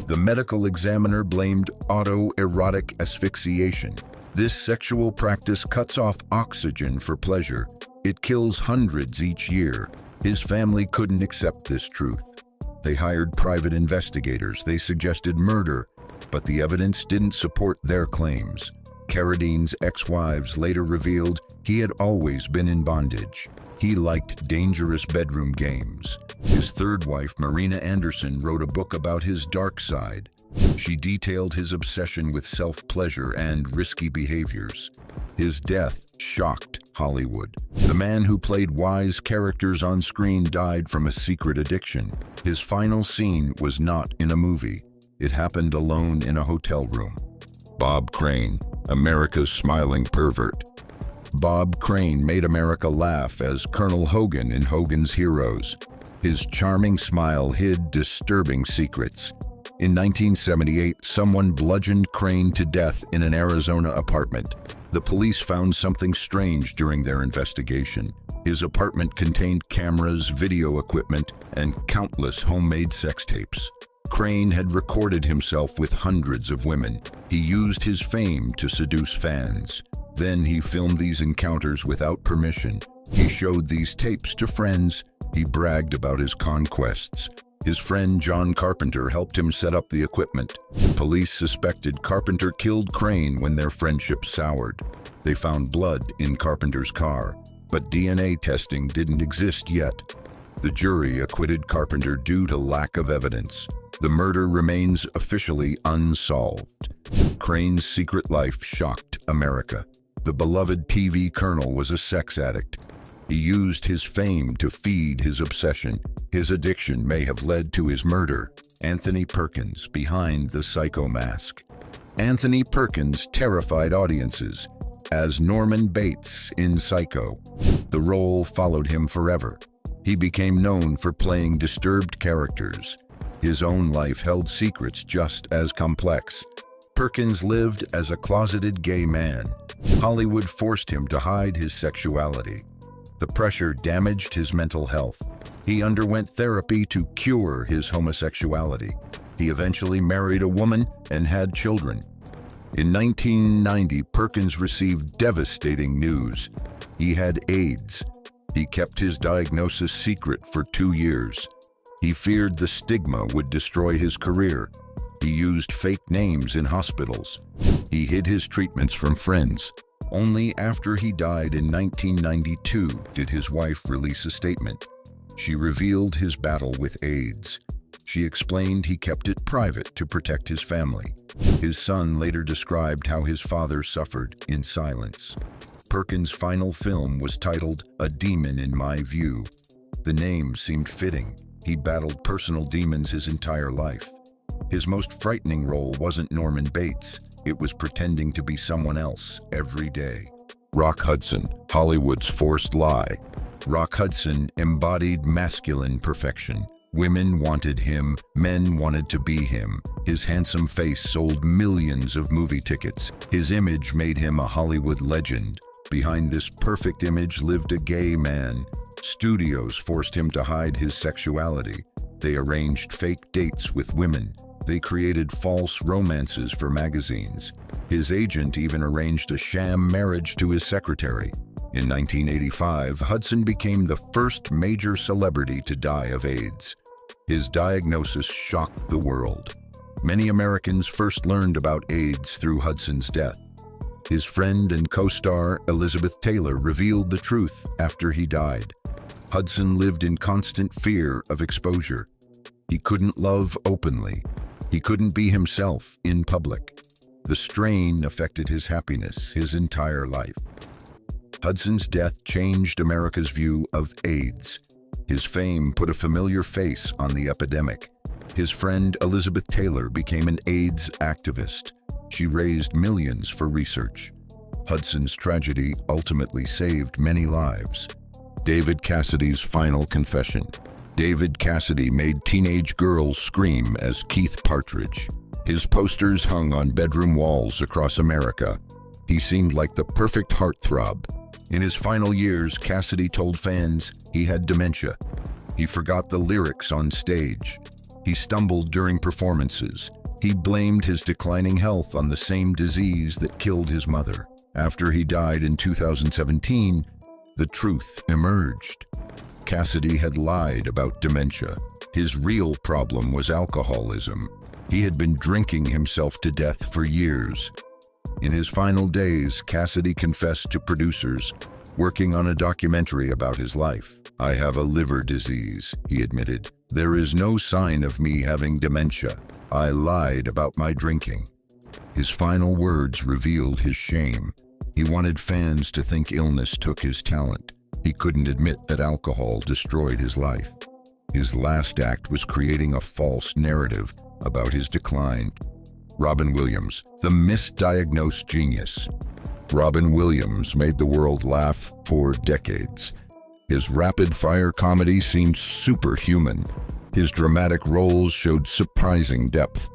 B: The medical examiner blamed autoerotic asphyxiation. This sexual practice cuts off oxygen for pleasure. It kills hundreds each year. His family couldn't accept this truth. They hired private investigators. They suggested murder, but the evidence didn't support their claims. Carradine's ex-wives later revealed he had always been in bondage. He liked dangerous bedroom games. His third wife, Marina Anderson, wrote a book about his dark side. She detailed his obsession with self-pleasure and risky behaviors. His death shocked Hollywood. The man who played wise characters on screen died from a secret addiction. His final scene was not in a movie. It happened alone in a hotel room. Bob Crane, America's smiling pervert. Bob Crane made America laugh as Colonel Hogan in Hogan's Heroes. His charming smile hid disturbing secrets. In 1978, someone bludgeoned Crane to death in an Arizona apartment. The police found something strange during their investigation. His apartment contained cameras, video equipment, and countless homemade sex tapes. Crane had recorded himself with hundreds of women. He used his fame to seduce fans. Then he filmed these encounters without permission. He showed these tapes to friends. He bragged about his conquests. His friend John Carpenter helped him set up the equipment. Police suspected Carpenter killed Crane when their friendship soured. They found blood in Carpenter's car, but DNA testing didn't exist yet. The jury acquitted Carpenter due to lack of evidence. The murder remains officially unsolved. Crane's secret life shocked America. The beloved TV colonel was a sex addict. He used his fame to feed his obsession. His addiction may have led to his murder. Anthony Perkins behind the psycho mask. Anthony Perkins terrified audiences as Norman Bates in Psycho. The role followed him forever. He became known for playing disturbed characters. His own life held secrets just as complex. Perkins lived as a closeted gay man. Hollywood forced him to hide his sexuality. The pressure damaged his mental health. He underwent therapy to cure his homosexuality. He eventually married a woman and had children. In 1990, Perkins received devastating news. He had AIDS. He kept his diagnosis secret for 2 years. He feared the stigma would destroy his career. He used fake names in hospitals. He hid his treatments from friends. Only after he died in 1992 did his wife release a statement. She revealed his battle with AIDS. She explained he kept it private to protect his family. His son later described how his father suffered in silence. Perkins' final film was titled A Demon in My View. The name seemed fitting. He battled personal demons his entire life. His most frightening role wasn't Norman Bates. It was pretending to be someone else every day. Rock Hudson, Hollywood's forced lie. Rock Hudson embodied masculine perfection. Women wanted him, men wanted to be him. His handsome face sold millions of movie tickets. His image made him a Hollywood legend. Behind this perfect image lived a gay man. Studios forced him to hide his sexuality. They arranged fake dates with women. They created false romances for magazines. His agent even arranged a sham marriage to his secretary. In 1985, Hudson became the first major celebrity to die of AIDS. His diagnosis shocked the world. Many Americans first learned about AIDS through Hudson's death. His friend and co-star Elizabeth Taylor revealed the truth after he died. Hudson lived in constant fear of exposure. He couldn't love openly. He couldn't be himself in public. The strain affected his happiness his entire life. Hudson's death changed America's view of AIDS. His fame put a familiar face on the epidemic. His friend Elizabeth Taylor became an AIDS activist. She raised millions for research. Hudson's tragedy ultimately saved many lives. David Cassidy's final confession. David Cassidy made teenage girls scream as Keith Partridge. His posters hung on bedroom walls across America. He seemed like the perfect heartthrob. In his final years, Cassidy told fans he had dementia. He forgot the lyrics on stage. He stumbled during performances. He blamed his declining health on the same disease that killed his mother. After he died in 2017, the truth emerged. Cassidy had lied about dementia. His real problem was alcoholism. He had been drinking himself to death for years. In his final days, Cassidy confessed to producers working on a documentary about his life. "I have a liver disease," he admitted. "There is no sign of me having dementia. I lied about my drinking." His final words revealed his shame. He wanted fans to think illness took his talent. He couldn't admit that alcohol destroyed his life. His last act was creating a false narrative about his decline. Robin Williams, the misdiagnosed genius. Robin Williams made the world laugh for decades. His rapid-fire comedy seemed superhuman. His dramatic roles showed surprising depth.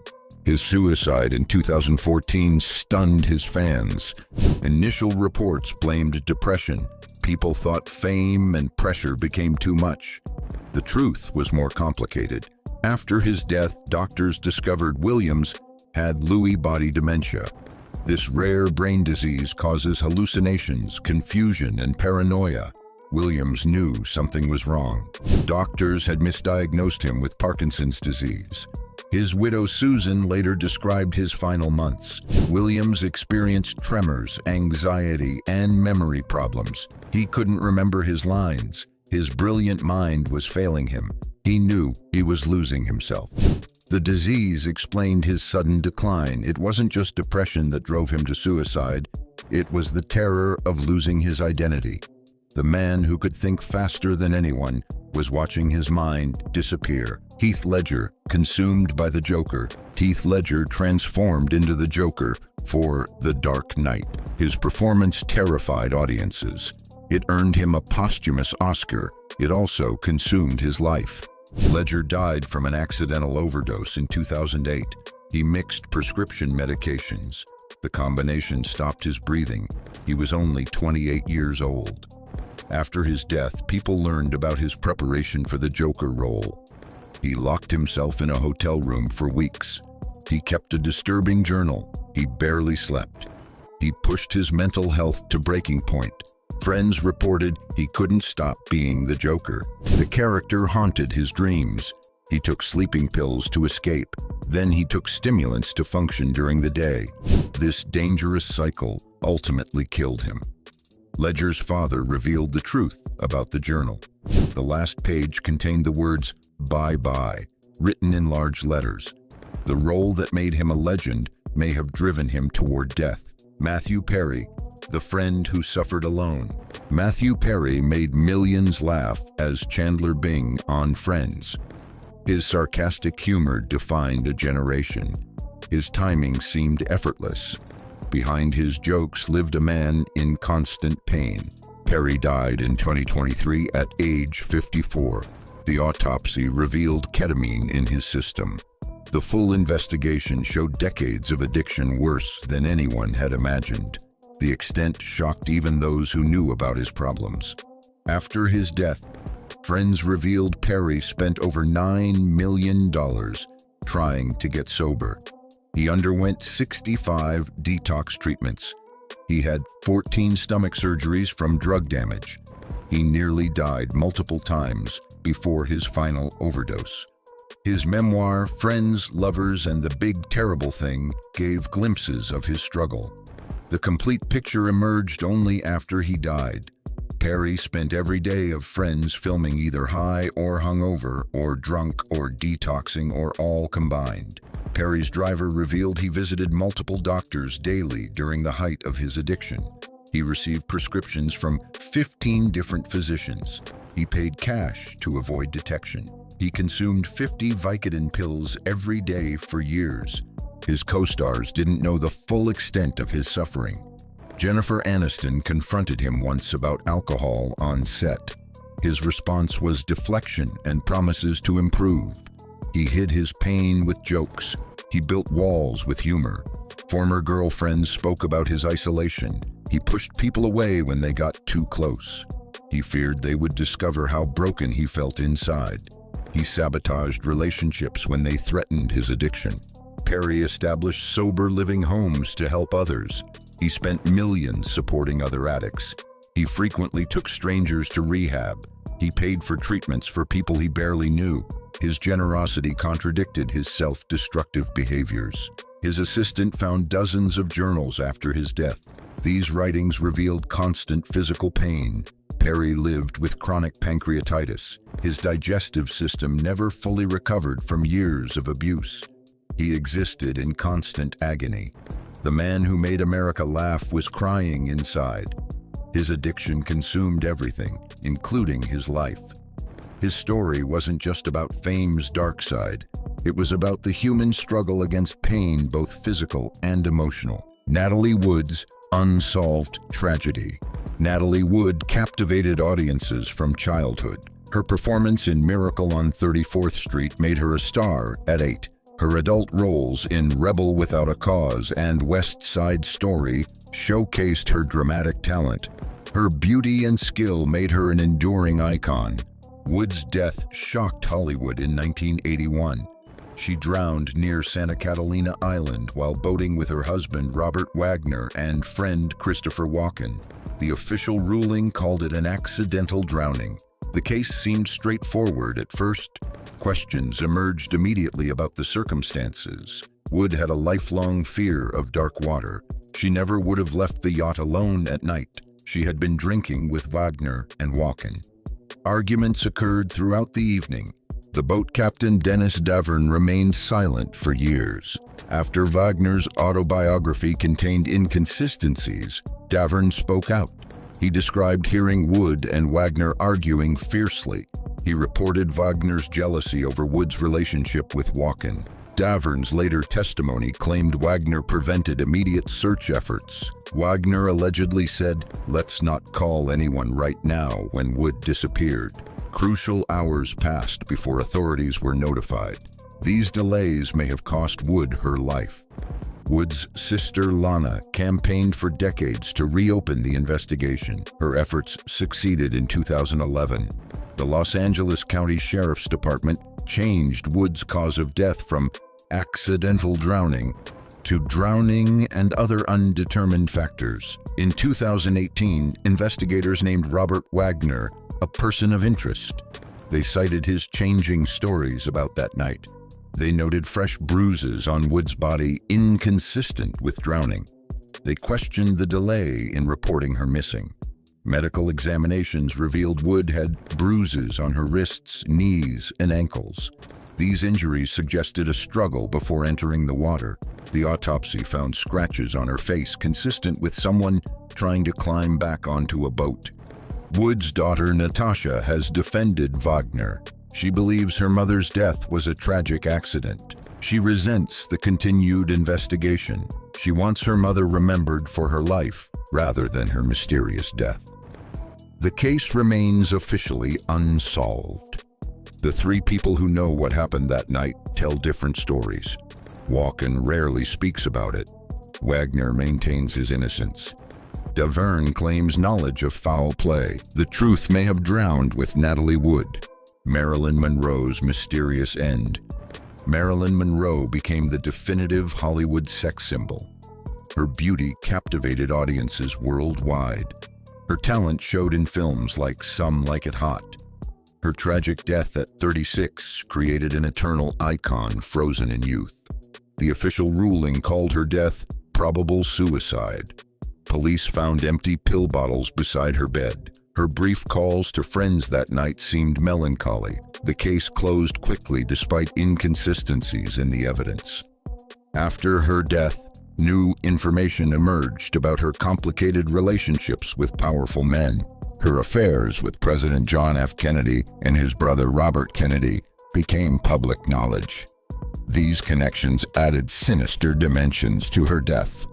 B: His suicide in 2014 stunned his fans. Initial reports blamed depression. People thought fame and pressure became too much. The truth was more complicated. After his death, doctors discovered Williams had Lewy body dementia. This rare brain disease causes hallucinations, confusion, and paranoia. Williams knew something was wrong. Doctors had misdiagnosed him with Parkinson's disease. His widow Susan later described his final months. Williams experienced tremors, anxiety, and memory problems. He couldn't remember his lines. His brilliant mind was failing him. He knew he was losing himself. The disease explained his sudden decline. It wasn't just depression that drove him to suicide. It was the terror of losing his identity. The man who could think faster than anyone was watching his mind disappear. Heath Ledger, consumed by the Joker. Heath Ledger transformed into the Joker for The Dark Knight. His performance terrified audiences. It earned him a posthumous Oscar. It also consumed his life. Ledger died from an accidental overdose in 2008. He mixed prescription medications. The combination stopped his breathing. He was only 28 years old. After his death, people learned about his preparation for the Joker role. He locked himself in a hotel room for weeks. He kept a disturbing journal. He barely slept. He pushed his mental health to breaking point. Friends reported he couldn't stop being the Joker. The character haunted his dreams. He took sleeping pills to escape. Then he took stimulants to function during the day. This dangerous cycle ultimately killed him. Ledger's father revealed the truth about the journal. The last page contained the words, "Bye-bye," written in large letters. The role that made him a legend may have driven him toward death. Matthew Perry, the friend who suffered alone. Matthew Perry made millions laugh as Chandler Bing on Friends. His sarcastic humor defined a generation. His timing seemed effortless. Behind his jokes lived a man in constant pain. Perry died in 2023 at age 54. The autopsy revealed ketamine in his system. The full investigation showed decades of addiction worse than anyone had imagined. The extent shocked even those who knew about his problems. After his death, friends revealed Perry spent over $9 million trying to get sober. He underwent 65 detox treatments. He had 14 stomach surgeries from drug damage. He nearly died multiple times before his final overdose. His memoir, Friends, Lovers, and the Big Terrible Thing, gave glimpses of his struggle. The complete picture emerged only after he died. Perry spent every day of Friends filming either high or hungover, or drunk or detoxing, or all combined. Perry's driver revealed he visited multiple doctors daily during the height of his addiction. He received prescriptions from 15 different physicians. He paid cash to avoid detection. He consumed 50 Vicodin pills every day for years. His co-stars didn't know the full extent of his suffering. Jennifer Aniston confronted him once about alcohol on set. His response was deflection and promises to improve. He hid his pain with jokes. He built walls with humor. Former girlfriends spoke about his isolation. He pushed people away when they got too close. He feared they would discover how broken he felt inside. He sabotaged relationships when they threatened his addiction. Perry established sober living homes to help others. He spent millions supporting other addicts. He frequently took strangers to rehab. He paid for treatments for people he barely knew. His generosity contradicted his self-destructive behaviors. His assistant found dozens of journals after his death. These writings revealed constant physical pain. Perry lived with chronic pancreatitis. His digestive system never fully recovered from years of abuse. He existed in constant agony. The man who made America laugh was crying inside. His addiction consumed everything, including his life. His story wasn't just about fame's dark side. It was about the human struggle against pain, both physical and emotional. Natalie Wood's unsolved tragedy. Natalie Wood captivated audiences from childhood. Her performance in Miracle on 34th Street made her a star at 8. Her adult roles in Rebel Without a Cause and West Side Story showcased her dramatic talent. Her beauty and skill made her an enduring icon. Wood's death shocked Hollywood in 1981. She drowned near Santa Catalina Island while boating with her husband Robert Wagner and friend Christopher Walken. The official ruling called it an accidental drowning. The case seemed straightforward at first. Questions emerged immediately about the circumstances. Wood had a lifelong fear of dark water. She never would have left the yacht alone at night. She had been drinking with Wagner and Walken. Arguments occurred throughout the evening. The boat captain Dennis Davern remained silent for years. After Wagner's autobiography contained inconsistencies, Davern spoke out. He described hearing Wood and Wagner arguing fiercely. He reported Wagner's jealousy over Wood's relationship with Walken. Davern's later testimony claimed Wagner prevented immediate search efforts. Wagner allegedly said, "Let's not call anyone right now," when Wood disappeared. Crucial hours passed before authorities were notified. These delays may have cost Wood her life. Wood's sister Lana campaigned for decades to reopen the investigation. Her efforts succeeded in 2011. The Los Angeles County Sheriff's Department changed Wood's cause of death from accidental drowning to drowning and other undetermined factors. In 2018, investigators named Robert Wagner a person of interest. They cited his changing stories about that night. They noted fresh bruises on Wood's body inconsistent with drowning. They questioned the delay in reporting her missing. Medical examinations revealed Wood had bruises on her wrists, knees, and ankles. These injuries suggested a struggle before entering the water. The autopsy found scratches on her face consistent with someone trying to climb back onto a boat. Wood's daughter Natasha has defended Wagner. She believes her mother's death was a tragic accident. She resents the continued investigation. She wants her mother remembered for her life rather than her mysterious death. The case remains officially unsolved. The three people who know what happened that night tell different stories. Walken rarely speaks about it. Wagner maintains his innocence. Davern claims knowledge of foul play. The truth may have drowned with Natalie Wood. Marilyn Monroe's mysterious end. Marilyn Monroe became the definitive Hollywood sex symbol. Her beauty captivated audiences worldwide. Her talent showed in films like Some Like It Hot. Her tragic death at 36 created an eternal icon frozen in youth. The official ruling called her death probable suicide. Police found empty pill bottles beside her bed. Her brief calls to friends that night seemed melancholy. The case closed quickly despite inconsistencies in the evidence. After her death, new information emerged about her complicated relationships with powerful men. Her affairs with President John F. Kennedy and his brother Robert Kennedy became public knowledge. These connections added sinister dimensions to her death.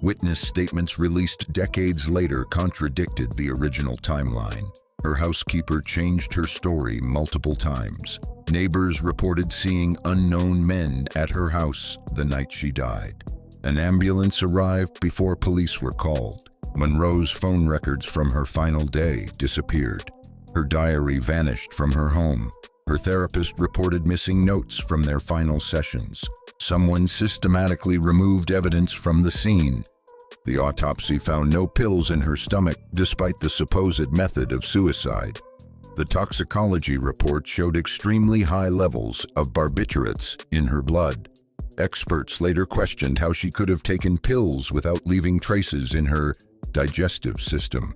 B: Witness statements released decades later contradicted the original timeline. Her housekeeper changed her story multiple times. Neighbors reported seeing unknown men at her house the night she died. An ambulance arrived before police were called. Monroe's phone records from her final day disappeared. Her diary vanished from her home. Her therapist reported missing notes from their final sessions. Someone systematically removed evidence from the scene. The autopsy found no pills in her stomach, despite the supposed method of suicide. The toxicology report showed extremely high levels of barbiturates in her blood. Experts later questioned how she could have taken pills without leaving traces in her digestive system.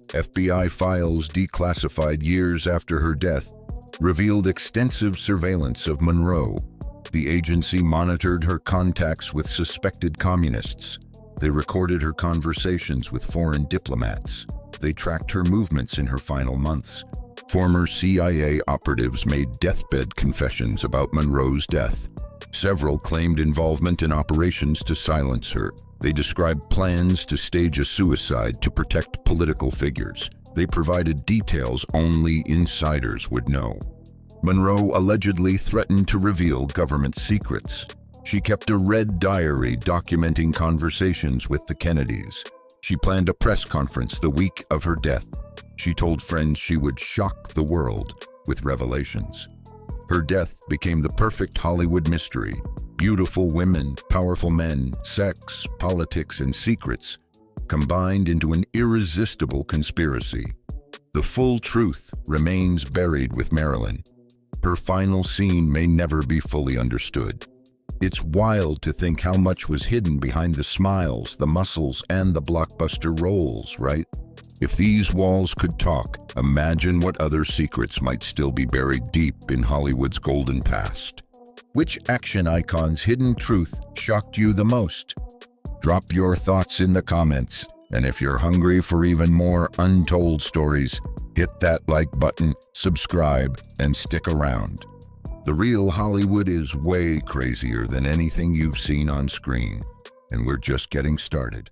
B: FBI files declassified years after her death revealed extensive surveillance of Monroe. The agency monitored her contacts with suspected communists. They recorded her conversations with foreign diplomats. They tracked her movements in her final months. Former CIA operatives made deathbed confessions about Monroe's death. Several claimed involvement in operations to silence her. They described plans to stage a suicide to protect political figures. They provided details only insiders would know. Monroe allegedly threatened to reveal government secrets. She kept a red diary documenting conversations with the Kennedys. She planned a press conference the week of her death. She told friends she would shock the world with revelations. Her death became the perfect Hollywood mystery. Beautiful women, powerful men, sex, politics, and secrets combined into an irresistible conspiracy. The full truth remains buried with Marilyn. Her final scene may never be fully understood. It's wild to think how much was hidden behind the smiles, the muscles, and the blockbuster roles, right? If these walls could talk, imagine what other secrets might still be buried deep in Hollywood's golden past. Which action icon's hidden truth shocked you the most? Drop your thoughts in the comments, and if you're hungry for even more untold stories, hit that like button, subscribe, and stick around. The real Hollywood is way crazier than anything you've seen on screen, and we're just getting started.